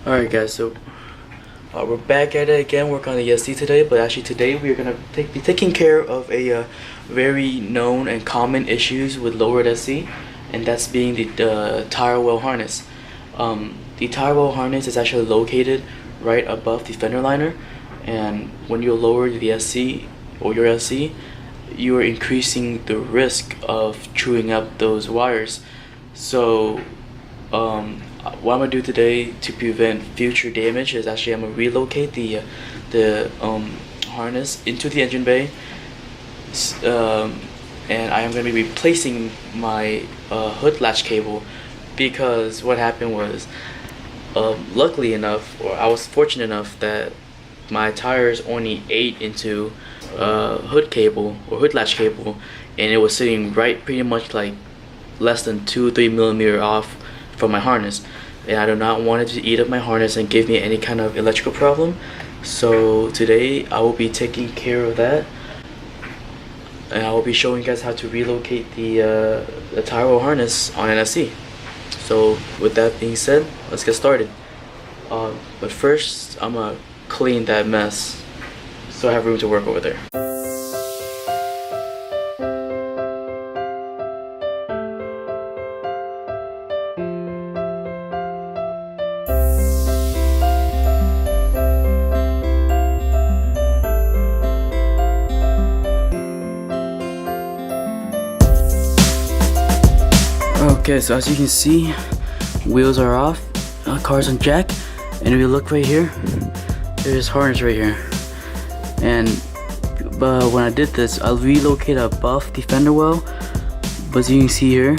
Alright guys, so we're back at it again, working on the SC today, but actually today we are going to be taking care of a very known and common issues with lowered SC, and that's being the tire well harness. The tire well harness is actually located right above the fender liner, and when you lower the SC or your SC, you are increasing the risk of chewing up those wires. So what I'm gonna do today to prevent future damage is actually I'm gonna relocate the harness into the engine bay, and I am gonna be replacing my hood latch cable, because what happened was, luckily enough, or I was fortunate enough that my tires only ate into hood cable or hood latch cable, and it was sitting right pretty much like less than 2-3 millimeter off from my harness, and I do not want it to eat up my harness and give me any kind of electrical problem. So today I will be taking care of that, and I will be showing you guys how to relocate the tire well harness on an SC. So with that being said, let's get started. But first I'm gonna clean that mess so I have room to work over there. Okay, so as you can see, wheels are off, car's on jack, and if you look right here, there's harness right here. And when I did this, I relocated above the fender well, but as you can see here,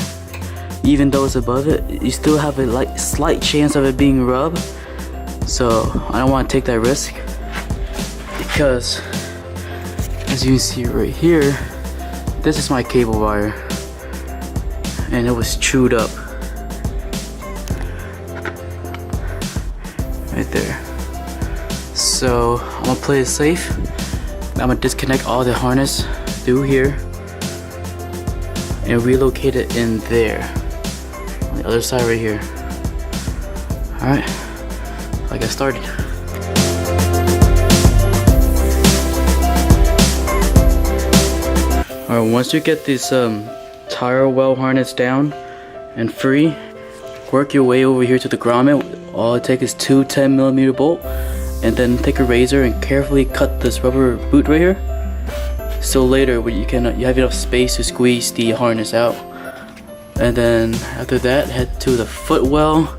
even though it's above it, you still have a slight chance of it being rubbed. So I don't want to take that risk, because as you can see right here, this is my cable wire, and it was chewed up right there. So I'm gonna play it safe. I'm gonna disconnect all the harness through here and relocate it in there on the other side right here. Alright, I got started. Alright, once you get this tire well harness down and free, work your way over here to the grommet. All it takes is 2 10mm bolt, and then take a razor and carefully cut this rubber boot right here, so later when you have enough space to squeeze the harness out. And then after that, head to the footwell.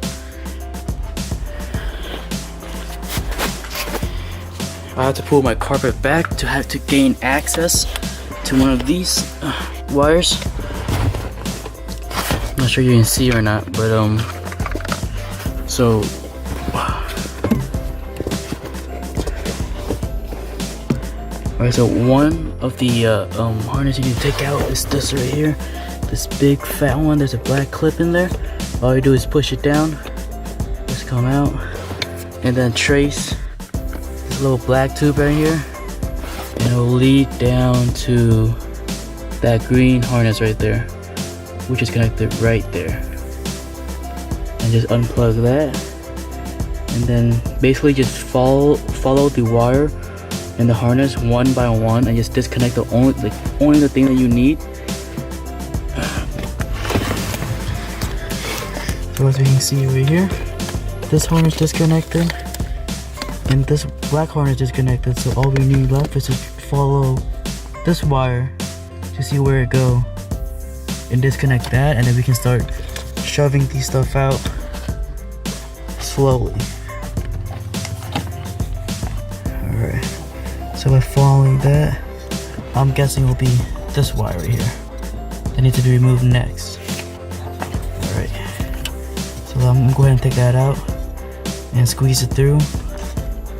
I have to pull my carpet back to gain access to one of these wires. I'm not sure you can see or not, but so alright, so one of the harness you need to take out is this right here, this big fat one. There's a black clip in there. All you do is push it down, just come out, and then trace this little black tube right here, and it will lead down to that green harness right there, which is connected right there. And just unplug that, and then basically just follow the wire and the harness one by one, and just disconnect only the thing that you need. So as you can see right here, this harness disconnected and this black harness disconnected, so all we need left is to follow this wire to see where it goes and disconnect that, and then we can start shoving these stuff out slowly. Alright, so by following that, I'm guessing it will be this wire right here that needs to be removed next. Alright, so I'm gonna go ahead and take that out and squeeze it through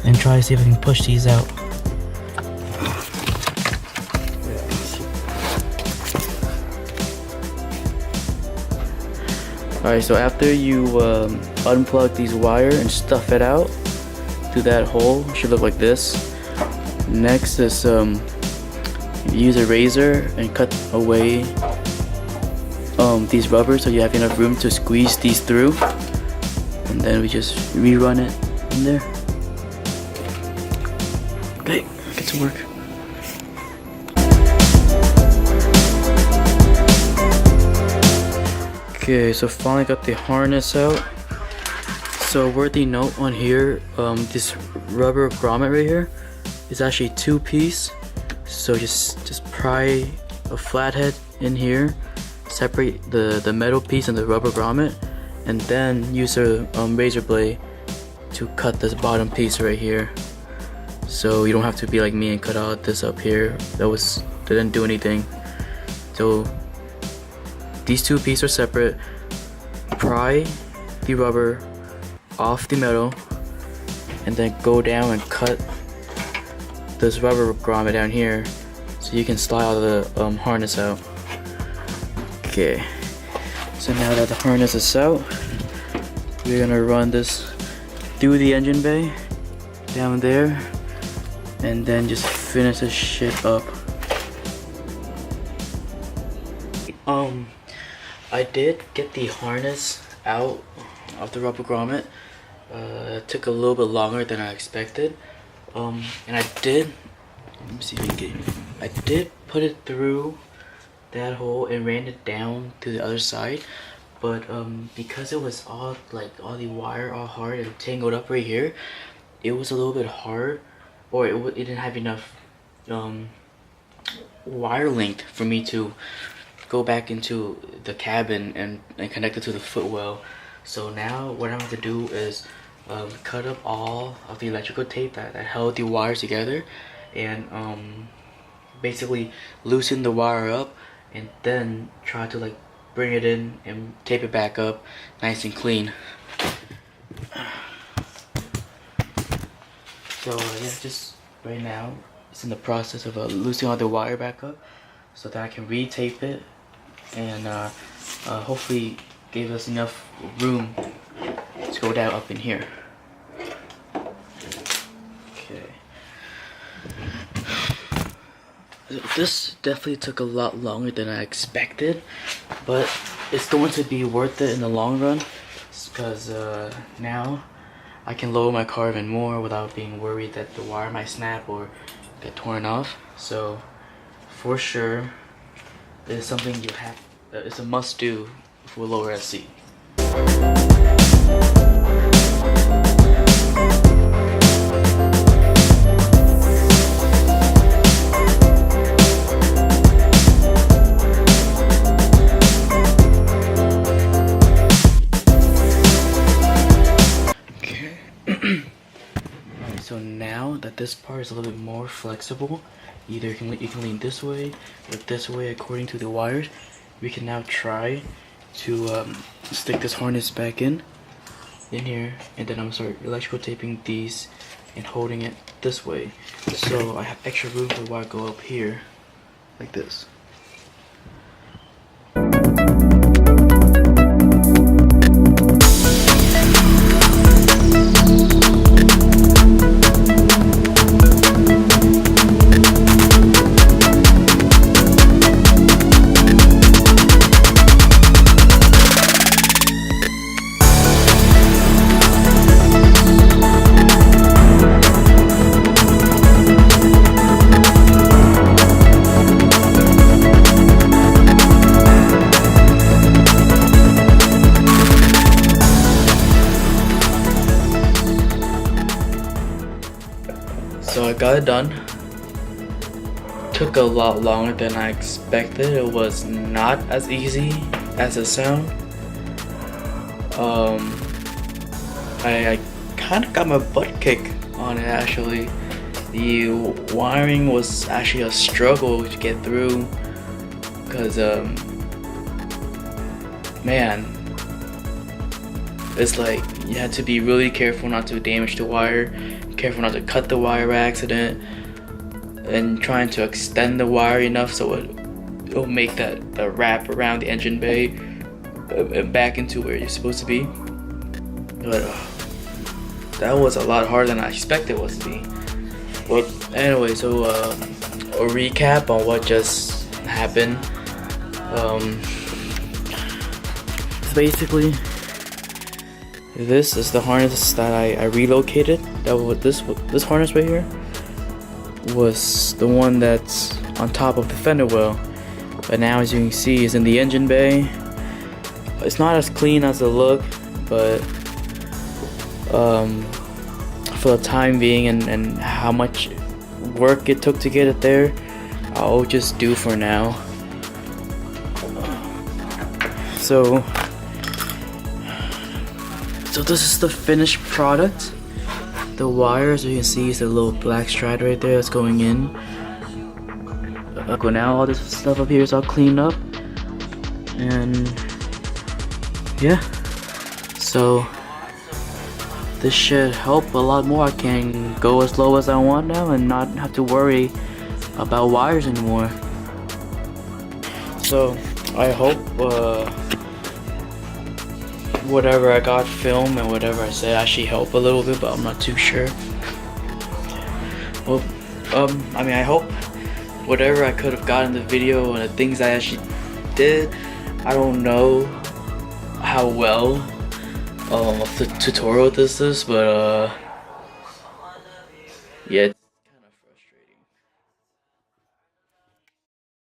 and try to see if I can push these out. Alright, so after you unplug these wire and stuff it out through that hole, it should look like this. Next is use a razor and cut away these rubbers so you have enough room to squeeze these through. And and then we just rerun it in there. Okay, get to work. Okay, so finally got the harness out. So worthy note on here, this rubber grommet right here is actually 2-piece. So just pry a flathead in here, separate the metal piece and the rubber grommet, and then use a razor blade to cut this bottom piece right here. So you don't have to be like me and cut out this up here. That didn't do anything. So these 2 pieces are separate. Pry the rubber off the metal, and then go down and cut this rubber grommet down here, so you can slide all the harness out. Okay, so now that the harness is out, we're gonna run this through the engine bay down there, and then just finish this shit up. I did get the harness out of the rubber grommet. It took a little bit longer than I expected. And I did, let me see if you can get, I did put it through that hole and ran it down to the other side. But because it was all the wire all hard and tangled up right here, it was a little bit hard, or it didn't have enough wire length for me to go back into the cabin and connect it to the footwell. So now what I'm going to do is cut up all of the electrical tape that held the wires together, and basically loosen the wire up, and then try to bring it in and tape it back up nice and clean. So yeah, just right now it's in the process of loosening all the wire back up so that I can re-tape it, and hopefully give us enough room to go down up in here. Okay. This definitely took a lot longer than I expected, but it's going to be worth it in the long run, because now I can lower my car even more without being worried that the wire might snap or get torn off. So for sure, it's something you have. It's a must do for lower SC. So now that this part is a little bit more flexible, either you can lean this way or this way according to the wires, we can now try to stick this harness back in here, and then I'm gonna start electrical taping these and holding it this way, so I have extra room for the wire to go up here like this. So I got it done. Took a lot longer than I expected. It was not as easy as it sounds. I kind of got my butt kicked on it actually. The wiring was actually a struggle to get through, because man, it's like you had to be really careful not to damage the wire, careful not to cut the wire by accident, and trying to extend the wire enough so it'll make the wrap around the engine bay and back into where you're supposed to be. But that was a lot harder than I expected it was to be. But anyway, so a recap on what just happened. Basically, This is the harness that I relocated. That was this harness right here was the one that's on top of the fender well, but now as you can see is in the engine bay. It's not as clean as it look, but for the time being and how much work it took to get it there, I'll just do for now. So this is the finished product. The wires, you can see, is the little black strand right there that's going in. Now all this stuff up here is all cleaned up, and yeah, so this should help a lot more. I can go as low as I want now and not have to worry about wires anymore. So I hope whatever I got filmed and whatever I said actually helped a little bit, but I'm not too sure. Well, I mean, I hope whatever I could have got in the video and the things I actually did, I don't know how well of the tutorial this is, but